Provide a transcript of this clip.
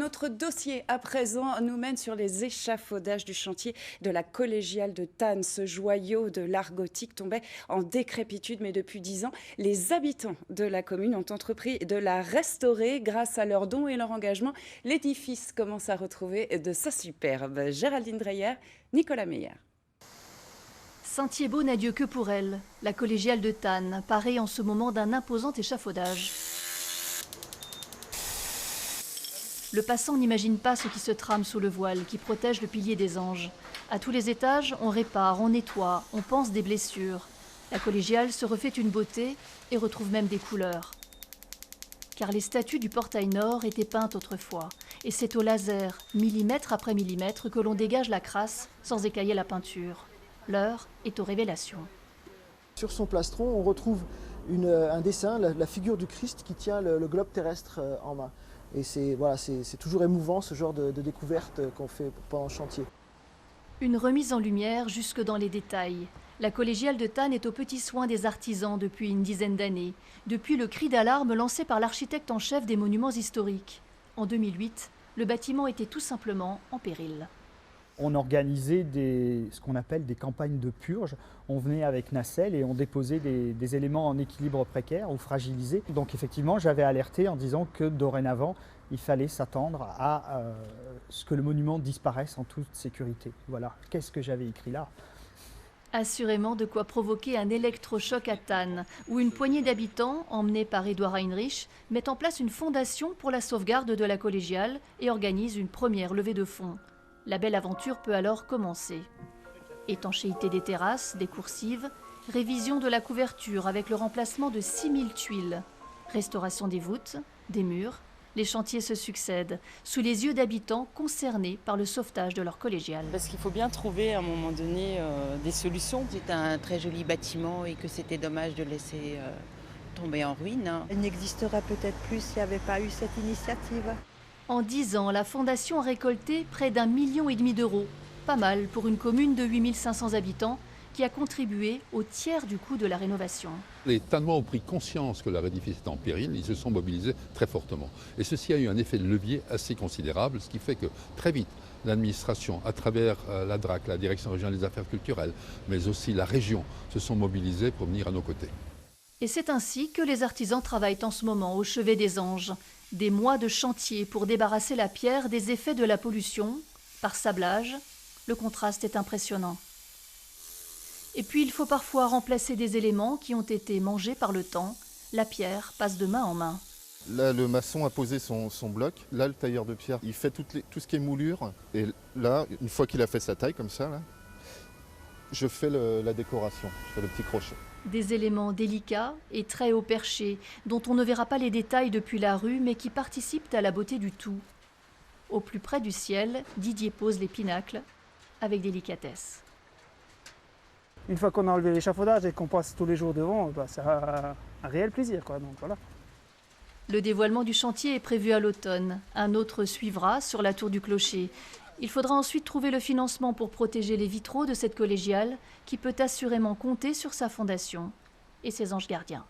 Notre dossier à présent nous mène sur les échafaudages du chantier de la collégiale de Thann. Ce joyau de l'art gothique tombait en décrépitude, mais depuis 10 ans, les habitants de la commune ont entrepris de la restaurer. Grâce à leurs dons et leur engagement, l'édifice commence à retrouver de sa superbe. Géraldine Dreyer, Nicolas Meyer. Saint-Thiébaut n'a Dieu que pour elle. La collégiale de Thann paraît en ce moment d'un imposant échafaudage. Le passant n'imagine pas ce qui se trame sous le voile qui protège le pilier des anges. À tous les étages, on répare, on nettoie, on panse des blessures. La collégiale se refait une beauté et retrouve même des couleurs. Car les statues du portail nord étaient peintes autrefois. Et c'est au laser, millimètre après millimètre, que l'on dégage la crasse sans écailler la peinture. L'heure est aux révélations. Sur son plastron, on retrouve un dessin, la figure du Christ qui tient le globe terrestre en main. Et c'est toujours émouvant ce genre de découverte qu'on fait pendant le chantier. Une remise en lumière jusque dans les détails. La collégiale de Thann est aux petits soins des artisans depuis une dizaine d'années, depuis le cri d'alarme lancé par l'architecte en chef des monuments historiques. En 2008, le bâtiment était tout simplement en péril. On organisait ce qu'on appelle des campagnes de purge. On venait avec nacelle et on déposait des éléments en équilibre précaire ou fragilisés. Donc effectivement, j'avais alerté en disant que dorénavant, il fallait s'attendre à ce que le monument disparaisse en toute sécurité. Voilà, qu'est-ce que j'avais écrit là ? Assurément de quoi provoquer un électrochoc à Thann, où une poignée d'habitants, emmenés par Édouard Heinrich, met en place une fondation pour la sauvegarde de la collégiale et organise une première levée de fonds. La belle aventure peut alors commencer. Étanchéité des terrasses, des coursives, révision de la couverture avec le remplacement de 6000 tuiles, restauration des voûtes, des murs. Les chantiers se succèdent, sous les yeux d'habitants concernés par le sauvetage de leur collégiale. Parce qu'il faut bien trouver à un moment donné des solutions. C'est un très joli bâtiment et que c'était dommage de laisser tomber en ruine. Elle n'existerait peut-être plus s'il n'y avait pas eu cette initiative. En 10 ans, la Fondation a récolté près d'1,5 million d'euros. Pas mal pour une commune de 8500 habitants qui a contribué au tiers du coût de la rénovation. Les Thannois ont pris conscience que leur édifice était en péril, ils se sont mobilisés très fortement. Et ceci a eu un effet de levier assez considérable, ce qui fait que très vite, l'administration, à travers la DRAC, la Direction régionale des affaires culturelles, mais aussi la région, se sont mobilisés pour venir à nos côtés. Et c'est ainsi que les artisans travaillent en ce moment au chevet des anges. Des mois de chantier pour débarrasser la pierre des effets de la pollution. Par sablage, le contraste est impressionnant. Et puis il faut parfois remplacer des éléments qui ont été mangés par le temps. La pierre passe de main en main. Là, le maçon a posé son bloc. Là, le tailleur de pierre, il fait tout ce qui est moulure. Et là, une fois qu'il a fait sa taille comme ça, là, je fais la décoration, je fais le petit crochet. Des éléments délicats et très haut perchés, dont on ne verra pas les détails depuis la rue, mais qui participent à la beauté du tout. Au plus près du ciel, Didier pose les pinacles avec délicatesse. Une fois qu'on a enlevé l'échafaudage et qu'on passe tous les jours devant, c'est un réel plaisir, quoi. Donc, voilà. Le dévoilement du chantier est prévu à l'automne. Un autre suivra sur la tour du clocher. Il faudra ensuite trouver le financement pour protéger les vitraux de cette collégiale qui peut assurément compter sur sa fondation et ses anges gardiens.